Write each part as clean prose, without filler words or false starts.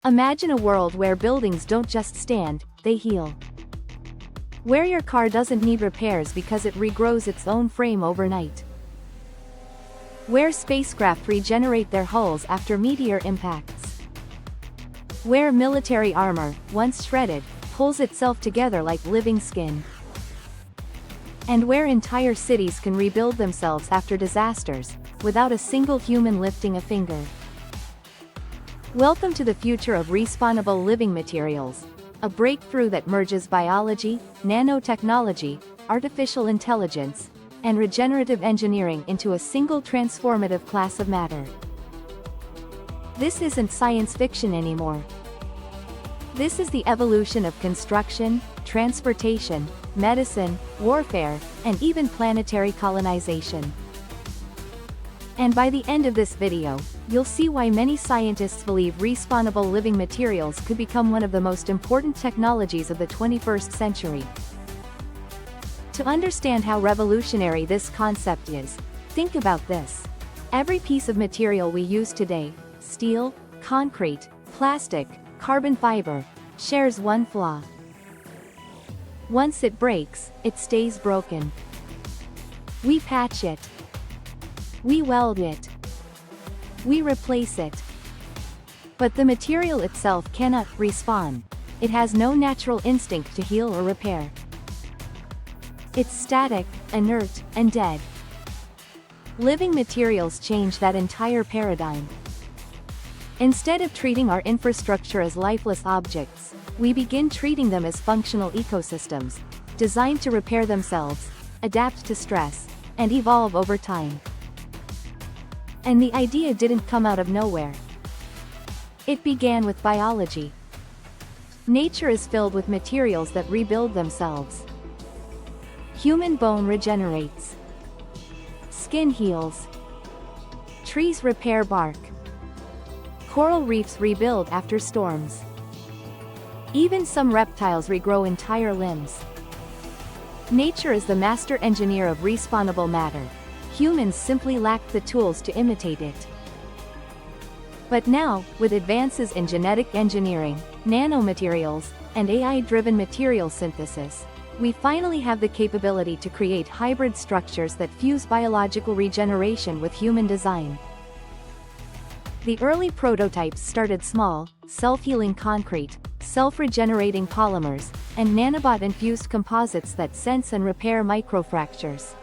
Imagine a world where buildings don't just stand, they heal. Where your car doesn't need repairs because it regrows its own frame overnight. Where spacecraft regenerate their hulls after meteor impacts. Where military armor, once shredded, pulls itself together like living skin. And where entire cities can rebuild themselves after disasters, without a single human lifting a finger. Welcome to the future of Respawnable Living Materials, a breakthrough that merges biology, nanotechnology, artificial intelligence, and regenerative engineering into a single transformative class of matter. This isn't science fiction anymore. This is the evolution of construction, transportation, medicine, warfare, and even planetary colonization. And by the end of this video, you'll see why many scientists believe respawnable living materials could become one of the most important technologies of the 21st century. To understand how revolutionary this concept is, think about this. Every piece of material we use today, steel, concrete, plastic, carbon fiber, shares one flaw. Once it breaks, it stays broken. We patch it. We weld it. We replace it. But the material itself cannot respawn. It has no natural instinct to heal or repair. It's static, inert, and dead. Living materials change that entire paradigm. Instead of treating our infrastructure as lifeless objects, we begin treating them as functional ecosystems, designed to repair themselves, adapt to stress, and evolve over time. And the idea didn't come out of nowhere. It began with biology. Nature is filled with materials that rebuild themselves. Human bone regenerates. Skin heals. Trees repair bark. Coral reefs rebuild after storms. Even some reptiles regrow entire limbs. Nature is the master engineer of respawnable matter. Humans simply lack the tools to imitate it. But now, with advances in genetic engineering, nanomaterials, and AI-driven material synthesis, we finally have the capability to create hybrid structures that fuse biological regeneration with human design. The early prototypes started small, self-healing concrete, self-regenerating polymers, and nanobot-infused composites that sense and repair microfractures.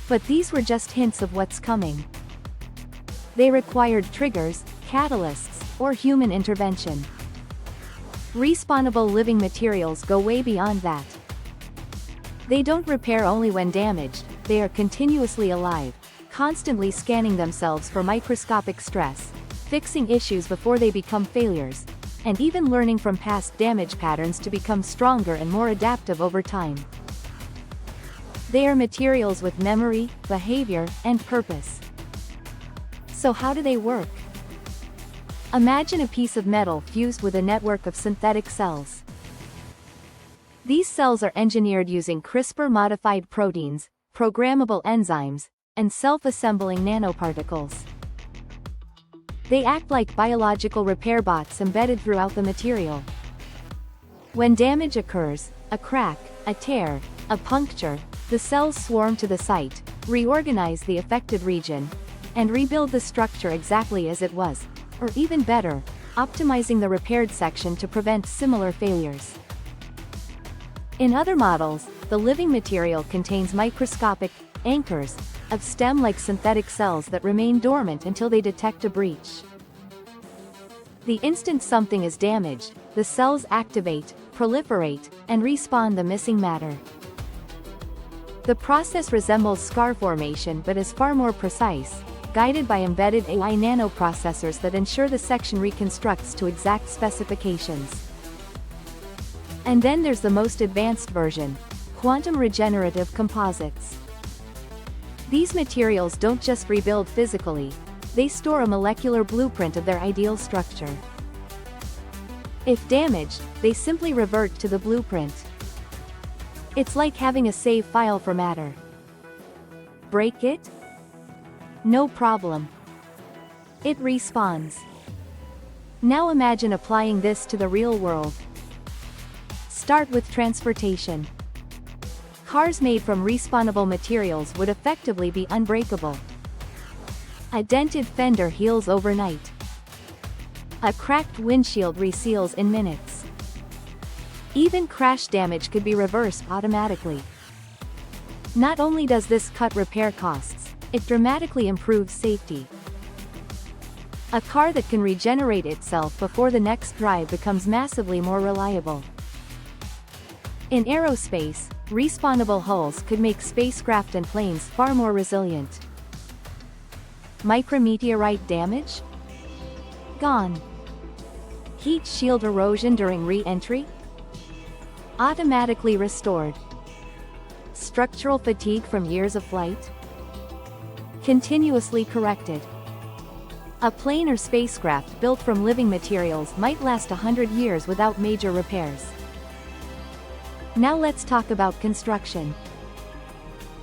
But these were just hints of what's coming. They required triggers, catalysts, or human intervention. Respawnable living materials go way beyond that. They don't repair only when damaged, they are continuously alive, constantly scanning themselves for microscopic stress, fixing issues before they become failures, and even learning from past damage patterns to become stronger and more adaptive over time. They are materials with memory, behavior, and purpose. So how do they work? Imagine a piece of metal fused with a network of synthetic cells. These cells are engineered using CRISPR-modified proteins, programmable enzymes, and self-assembling nanoparticles. They act like biological repair bots embedded throughout the material. When damage occurs, a crack, a tear, a puncture, the cells swarm to the site, reorganize the affected region, and rebuild the structure exactly as it was, or even better, optimizing the repaired section to prevent similar failures. In other models, the living material contains microscopic anchors of stem-like synthetic cells that remain dormant until they detect a breach. The instant something is damaged, the cells activate, proliferate, and respawn the missing matter. The process resembles scar formation but is far more precise, guided by embedded AI nanoprocessors that ensure the section reconstructs to exact specifications. And then there's the most advanced version, quantum regenerative composites. These materials don't just rebuild physically, they store a molecular blueprint of their ideal structure. If damaged, they simply revert to the blueprint. It's like having a save file for matter. Break it? No problem. It respawns. Now imagine applying this to the real world. Start with transportation. Cars made from respawnable materials would effectively be unbreakable. A dented fender heals overnight. A cracked windshield reseals in minutes. Even crash damage could be reversed automatically. Not only does this cut repair costs, it dramatically improves safety. A car that can regenerate itself before the next drive becomes massively more reliable. In aerospace, respawnable hulls could make spacecraft and planes far more resilient. Micrometeorite damage? Gone. Heat shield erosion during re-entry? Automatically restored. Structural fatigue from years of flight? Continuously corrected. A plane or spacecraft built from living materials might last 100 years without major repairs. Now let's talk about construction.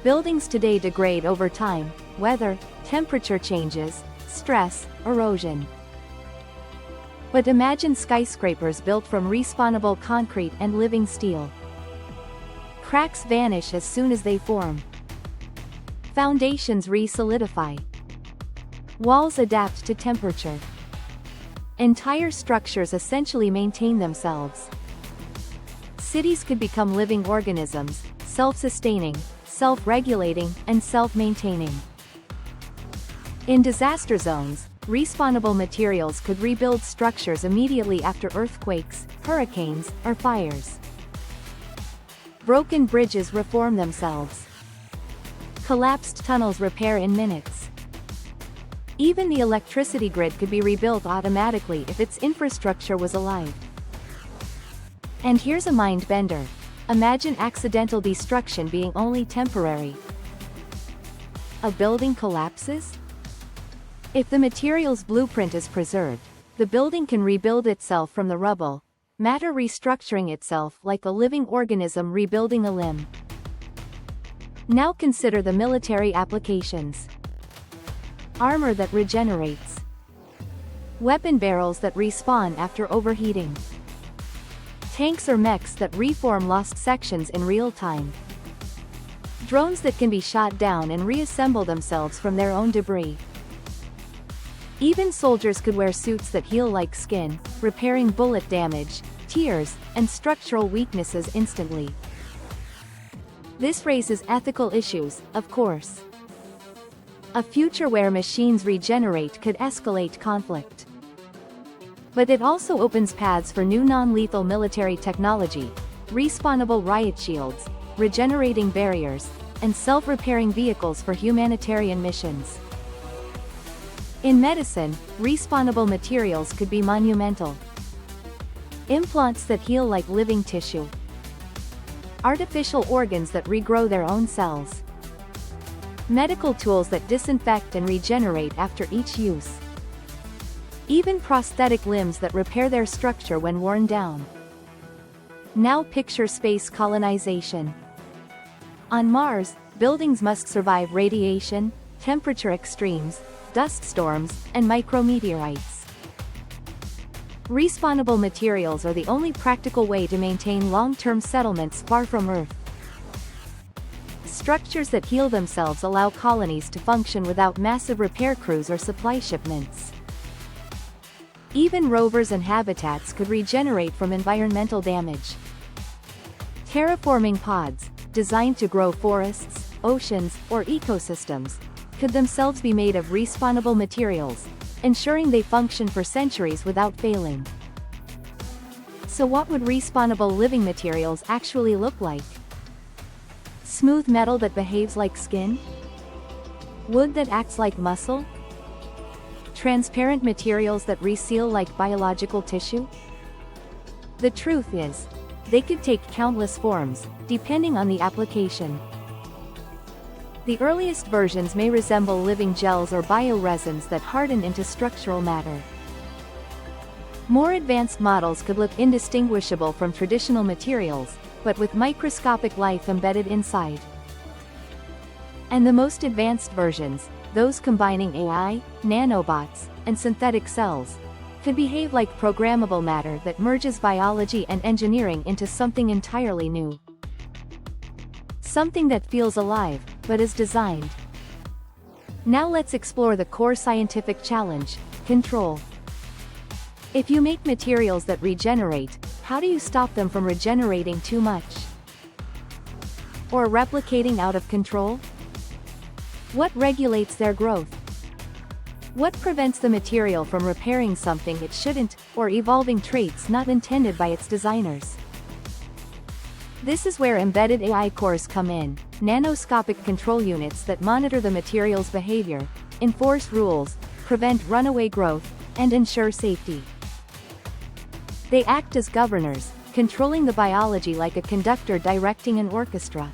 Buildings today degrade over time, weather, temperature changes, stress, erosion. But imagine skyscrapers built from respawnable concrete and living steel. Cracks vanish as soon as they form. Foundations re-solidify. Walls adapt to temperature. Entire structures essentially maintain themselves. Cities could become living organisms, self-sustaining, self-regulating, and self-maintaining. In disaster zones, respawnable materials could rebuild structures immediately after earthquakes, hurricanes, or fires. Broken bridges reform themselves. Collapsed tunnels repair in minutes. Even the electricity grid could be rebuilt automatically if its infrastructure was alive. And here's a mind bender. Imagine accidental destruction being only temporary. A building collapses? If the material's blueprint is preserved, the building can rebuild itself from the rubble, matter restructuring itself like a living organism rebuilding a limb. Now consider the military applications. Armor that regenerates. Weapon barrels that respawn after overheating. Tanks or mechs that reform lost sections in real time. Drones that can be shot down and reassemble themselves from their own debris. Even soldiers could wear suits that heal like skin, repairing bullet damage, tears, and structural weaknesses instantly. This raises ethical issues, of course. A future where machines regenerate could escalate conflict. But it also opens paths for new non-lethal military technology, respawnable riot shields, regenerating barriers, and self-repairing vehicles for humanitarian missions. In medicine, respawnable materials could be monumental. Implants that heal like living tissue. Artificial organs that regrow their own cells. Medical tools that disinfect and regenerate after each use. Even prosthetic limbs that repair their structure when worn down. Now picture space colonization. On Mars, buildings must survive radiation, temperature extremes, dust storms, and micrometeorites. Respawnable materials are the only practical way to maintain long-term settlements far from Earth. Structures that heal themselves allow colonies to function without massive repair crews or supply shipments. Even rovers and habitats could regenerate from environmental damage. Terraforming pods, designed to grow forests, oceans, or ecosystems, could themselves be made of respawnable materials, ensuring they function for centuries without failing. So what would respawnable living materials actually look like? Smooth metal that behaves like skin? Wood that acts like muscle? Transparent materials that reseal like biological tissue? The truth is, they could take countless forms, depending on the application. The earliest versions may resemble living gels or bioresins that harden into structural matter. More advanced models could look indistinguishable from traditional materials, but with microscopic life embedded inside. And the most advanced versions, those combining AI, nanobots, and synthetic cells, could behave like programmable matter that merges biology and engineering into something entirely new. Something that feels alive, but is designed. Now let's explore the core scientific challenge: control. If you make materials that regenerate, how do you stop them from regenerating too much? Or replicating out of control? What regulates their growth? What prevents the material from repairing something it shouldn't, or evolving traits not intended by its designers? This is where embedded AI cores come in, nanoscopic control units that monitor the material's behavior, enforce rules, prevent runaway growth, and ensure safety. They act as governors, controlling the biology like a conductor directing an orchestra.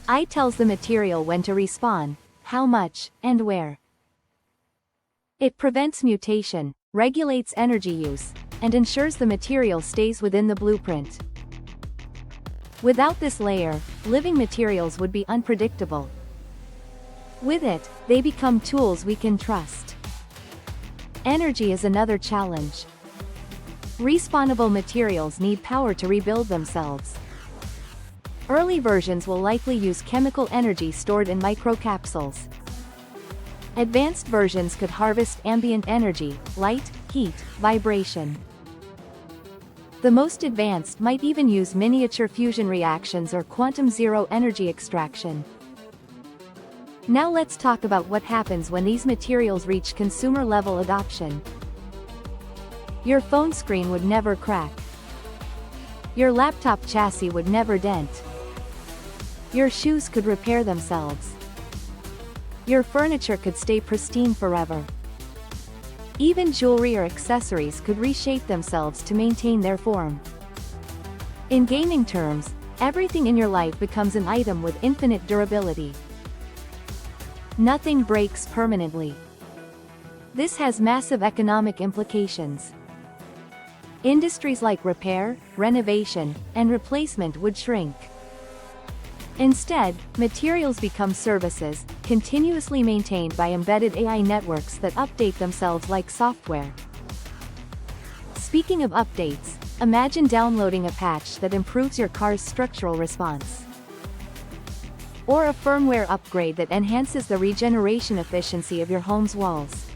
AI tells the material when to respawn, how much, and where. It prevents mutation, regulates energy use, and ensures the material stays within the blueprint. Without this layer, living materials would be unpredictable. With it, they become tools we can trust. Energy is another challenge. Respawnable materials need power to rebuild themselves. Early versions will likely use chemical energy stored in microcapsules. Advanced versions could harvest ambient energy, light, heat, vibration. The most advanced might even use miniature fusion reactions or quantum zero energy extraction. Now let's talk about what happens when these materials reach consumer-level adoption. Your phone screen would never crack. Your laptop chassis would never dent. Your shoes could repair themselves. Your furniture could stay pristine forever. Even jewelry or accessories could reshape themselves to maintain their form. In gaming terms, everything in your life becomes an item with infinite durability. Nothing breaks permanently. This has massive economic implications. Industries like repair, renovation, and replacement would shrink. Instead, materials become services, continuously maintained by embedded AI networks that update themselves like software. Speaking of updates, imagine downloading a patch that improves your car's structural response. Or a firmware upgrade that enhances the regeneration efficiency of your home's walls.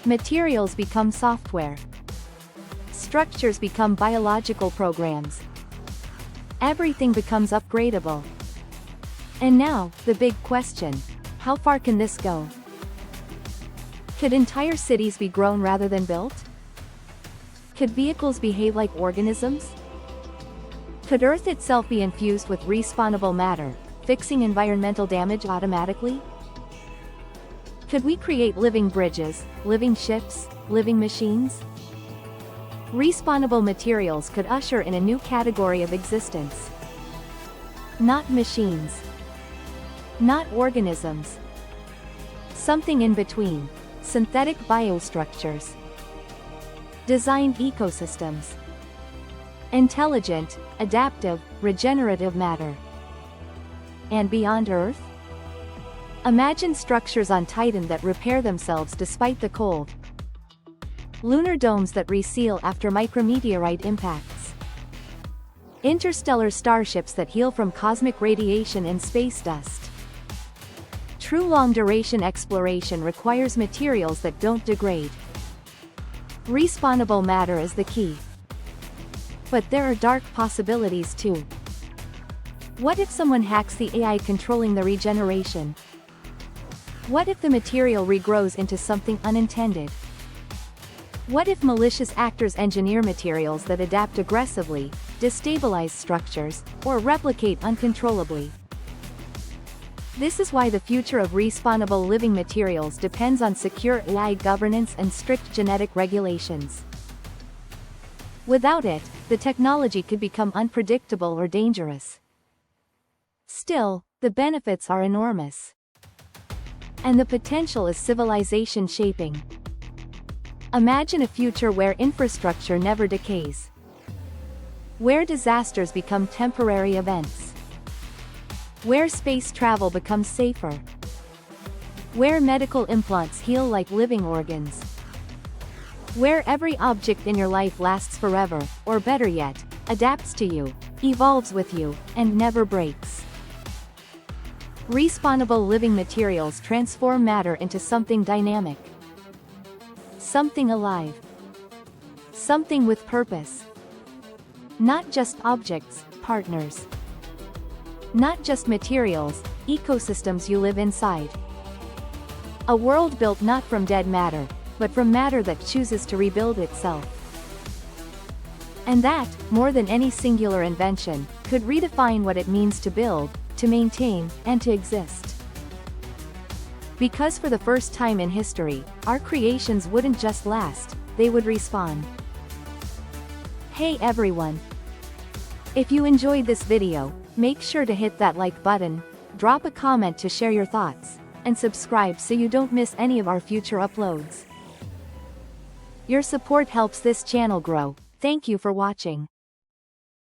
Materials become software. Structures become biological programs. Everything becomes upgradable. And now, the big question: how far can this go? Could entire cities be grown rather than built? Could vehicles behave like organisms? Could Earth itself be infused with respawnable matter, fixing environmental damage automatically? Could we create living bridges, living ships, living machines? Respawnable materials could usher in a new category of existence. Not machines. Not organisms. Something in between. Synthetic biostructures. Designed ecosystems. Intelligent, adaptive, regenerative matter. And beyond Earth? Imagine structures on Titan that repair themselves despite the cold. Lunar domes that reseal after micrometeorite impacts. Interstellar starships that heal from cosmic radiation and space dust. True long-duration exploration requires materials that don't degrade. Respawnable matter is the key. But there are dark possibilities too. What if someone hacks the AI controlling the regeneration? What if the material regrows into something unintended? What if malicious actors engineer materials that adapt aggressively, destabilize structures, or replicate uncontrollably? This is why the future of respawnable living materials depends on secure AI governance and strict genetic regulations. Without it, the technology could become unpredictable or dangerous. Still, the benefits are enormous. And the potential is civilization shaping. Imagine a future where infrastructure never decays. Where disasters become temporary events. Where space travel becomes safer. Where medical implants heal like living organs. Where every object in your life lasts forever, or better yet, adapts to you, evolves with you, and never breaks. Respawnable living materials transform matter into something dynamic. Something alive. Something with purpose. Not just objects, partners. Not just materials, ecosystems you live inside. A world built not from dead matter, but from matter that chooses to rebuild itself. And that, more than any singular invention, could redefine what it means to build, to maintain, and to exist. Because for the first time in history, our creations wouldn't just last, they would respawn. Hey everyone! If you enjoyed this video, make sure to hit that like button, drop a comment to share your thoughts, and subscribe so you don't miss any of our future uploads. Your support helps this channel grow. Thank you for watching.